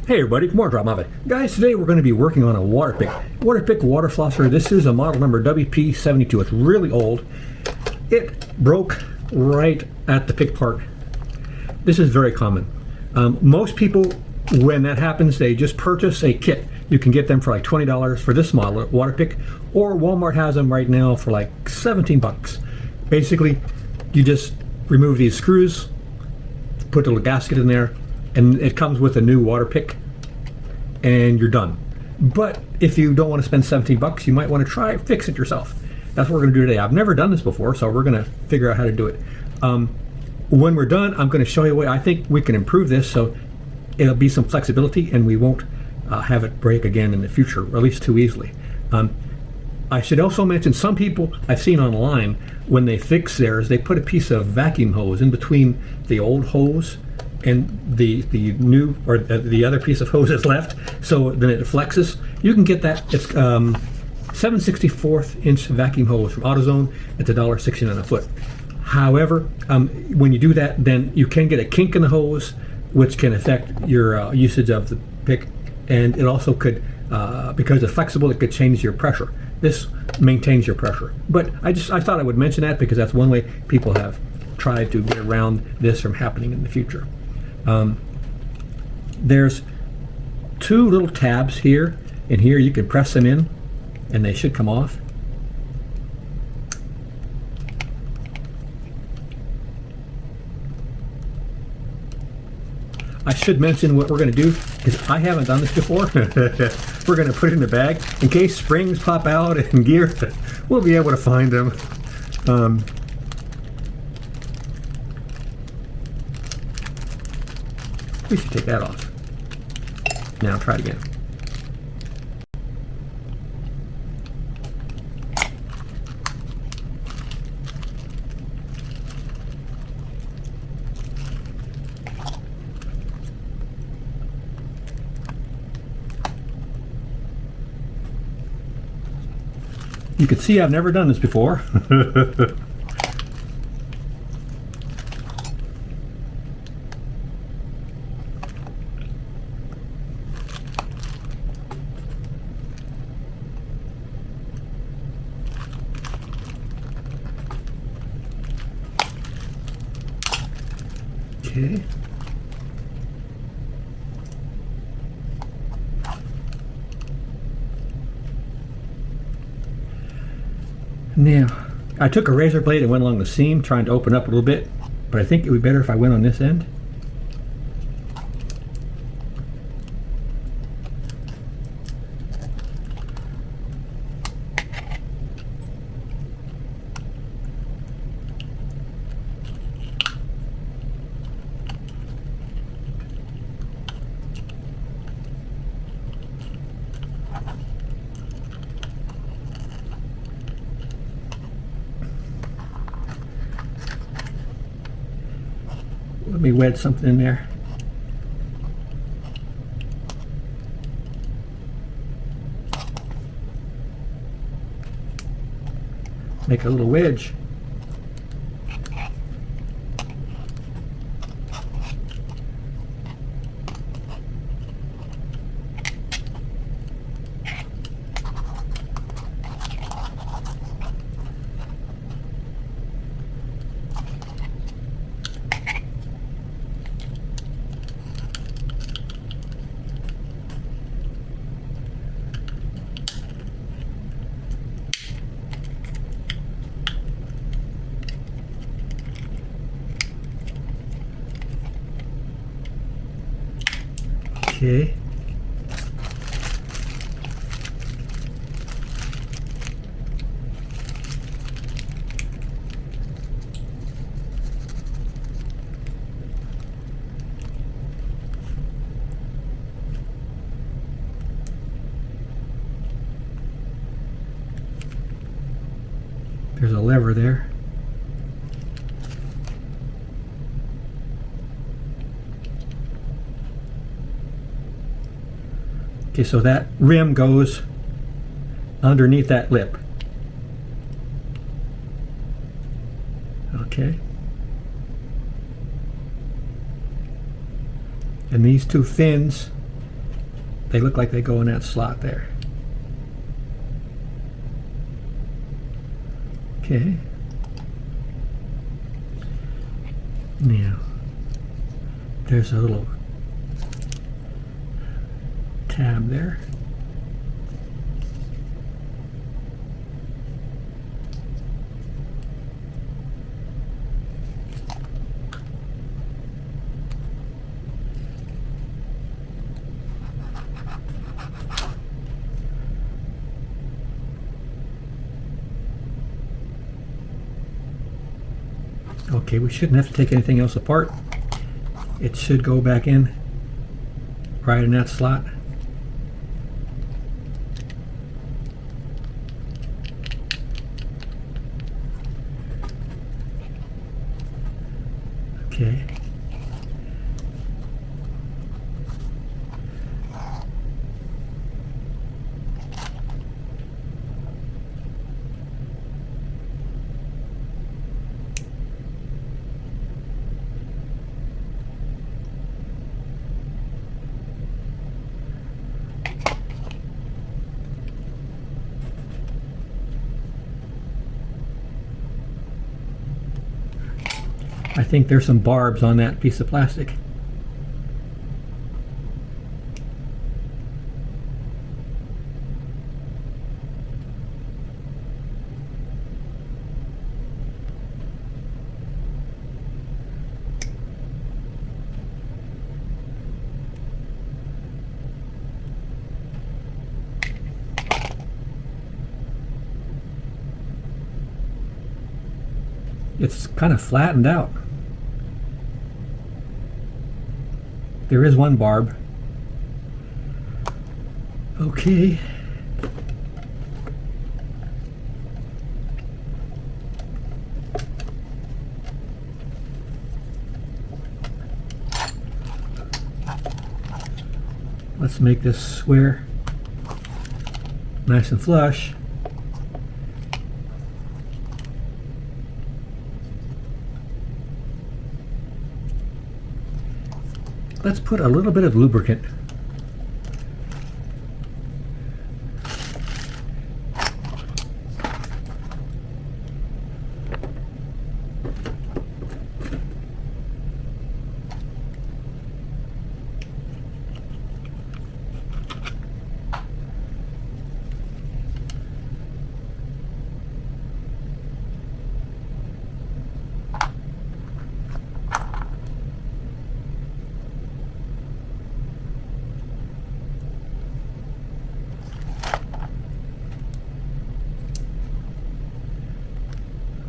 Hey everybody, more Robb of it. Guys, today we're going to be working on a Waterpik water flosser. This is a model number WP-72. It's really old. It broke right at the pick part. This is very common. Most people, when that happens, they just purchase a kit. You can get them for like $20 for this model at Waterpik, or Walmart has them right now for like 17 bucks. Basically, you just remove these screws, put a little gasket in there, and it comes with a new Waterpik, and you're done. But if you don't want to spend 17 bucks, you might want to try fix it yourself. That's what we're going to do today. I've never done this before, so we're going to figure out how to do it. When we're done, I'm going to show you a way I think we can improve this so it'll be some flexibility and we won't have it break again in the future, or at least too easily. I should also mention, some people I've seen online, when they fix theirs, they put a piece of vacuum hose in between the old hose and the new, or the other piece of hose that's left, so then it flexes. You can get that. It's 7/64 inch vacuum hose from AutoZone. It's $1.69 a foot. However, when you do that, then you can get a kink in the hose, which can affect your usage of the pick, and it also could, because it's flexible, it could change your pressure. This maintains your pressure. But I thought I would mention that because that's one way people have tried to get around this from happening in the future. There's two little tabs here, and here you can press them in and they should come off. I should mention what we're going to do, because I haven't done this before. We're going to put it in the bag in case springs pop out and gear. We'll be able to find them. We should take that off. Now try it again. You can see I've never done this before. Okay. Now, I took a razor blade and went along the seam trying to open up a little bit, but I think it would be better if I went on this end. Let me wedge something in there. Make a little wedge. Okay. There's a lever there. Okay, so that rim goes underneath that lip. Okay. And these two fins They look like they go in that slot there. Okay. Now, there's a little tab there. Okay, we shouldn't have to take anything else apart. It should go back in right in that slot. Okay. I think there's some barbs on that piece of plastic. It's kind of flattened out. There is one barb. Okay. Let's make this square nice and flush. Let's put a little bit of lubricant.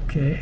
Okay.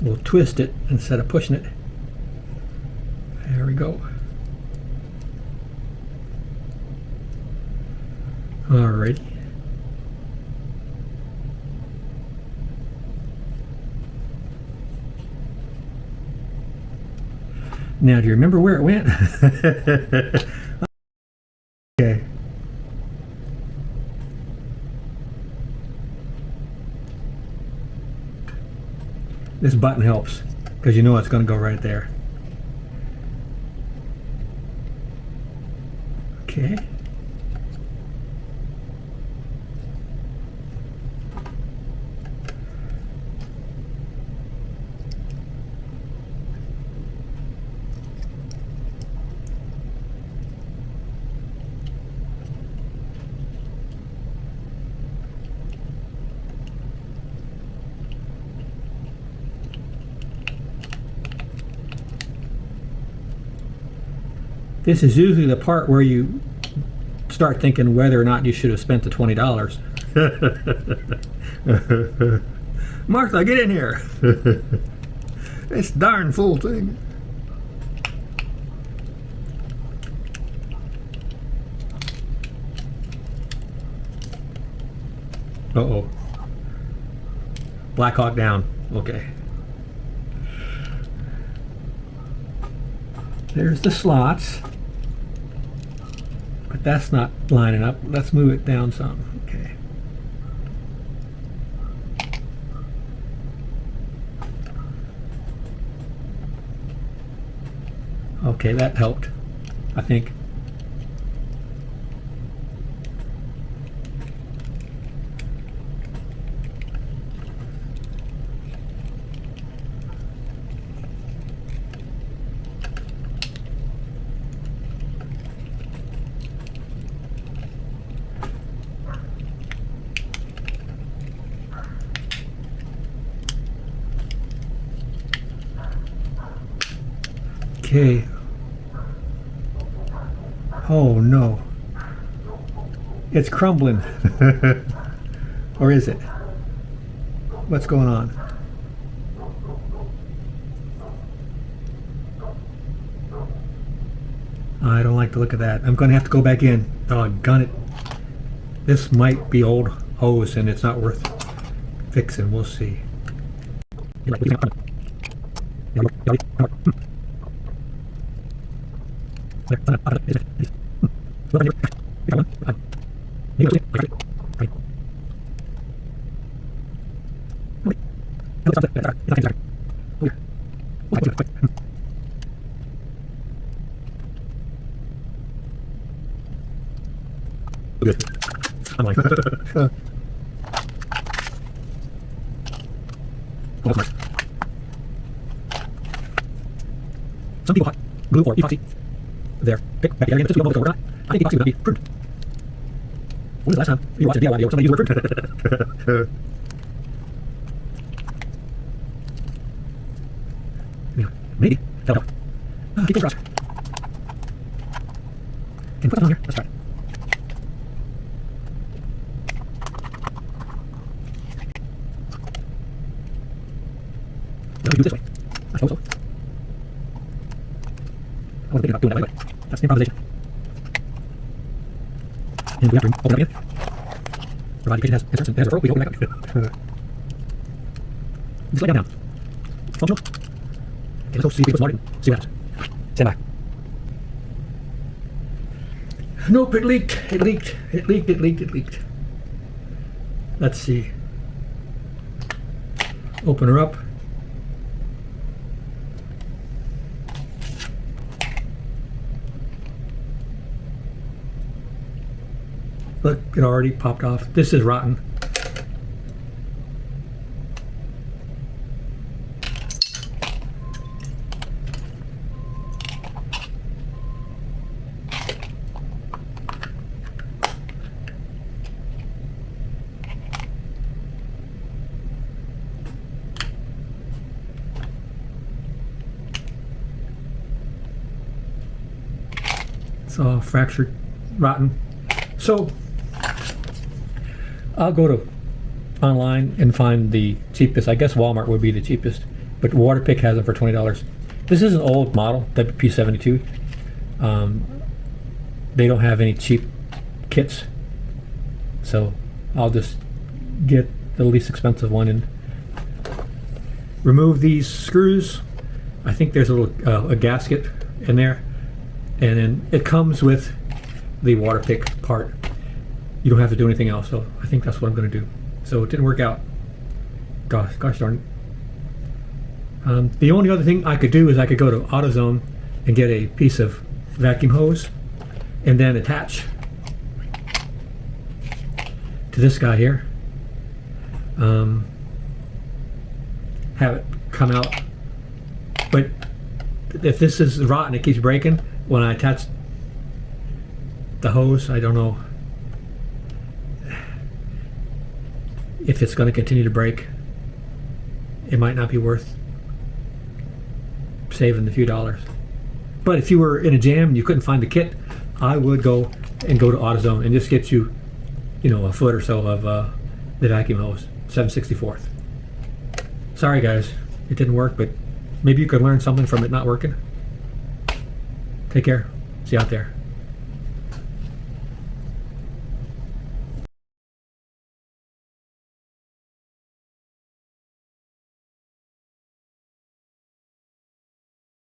We'll twist it instead of pushing it. There we go. Alrighty. Now, do you remember where it went? Okay. This button helps because you know it's going to go right there. Okay. This is usually the part where you start thinking whether or not you should have spent the $20. Martha, get in here. This darn fool thing. Uh-oh. Black Hawk down. Okay. There's the slots. But that's not lining up. Let's move it down some. Okay. Okay, that helped, I think. Okay. Oh no. It's crumbling. Or is it? What's going on? I don't like the look of that. I'm going to have to go back in. Doggone it. This might be old hose and it's not worth fixing. We'll see. I'm like, some people hot glue or epoxy their pick back again. This we don't know what's going on. I think epoxy would be prudent. When was the last time you watched a DIY video where somebody used the word prudent? Yeah, maybe that'll help. Keep those crossed. Can put that on here. Let's try it. No, we do it this way. I suppose so. I wasn't thinking about doing that way, but that's improvisation. And we have to open it up again. Provided the kitchen has inserts and has a referral, we open it back up. Just lay down. It's functional. Okay, let's go see if we put some water in. See what happens. Stand by. Nope, it leaked. It leaked. It leaked. It leaked. It leaked. Let's see. Open her up. Look, it already popped off. This is rotten. It's all fractured, rotten. So I'll go to online and find the cheapest. I guess Walmart would be the cheapest, but Waterpik has them for $20. This is an old model, WP-72. They don't have any cheap kits, so I'll just get the least expensive one and remove these screws I think there's a little a gasket in there, and then it comes with the Waterpik part. You don't have to do anything else, so I think that's what I'm going to do. So it didn't work out. Gosh darn it. The only other thing I could do is I could go to AutoZone and get a piece of vacuum hose and then attach to this guy here. Have it come out. But if this is rotten, it keeps breaking. When I attach the hose, I don't know if it's going to continue to break. It might not be worth saving the few dollars. But if you were in a jam and you couldn't find the kit, I would go to AutoZone and just get you, a foot or so of the vacuum hose, 7/64. Sorry guys, it didn't work, but maybe you could learn something from it not working. Take care. See you out there.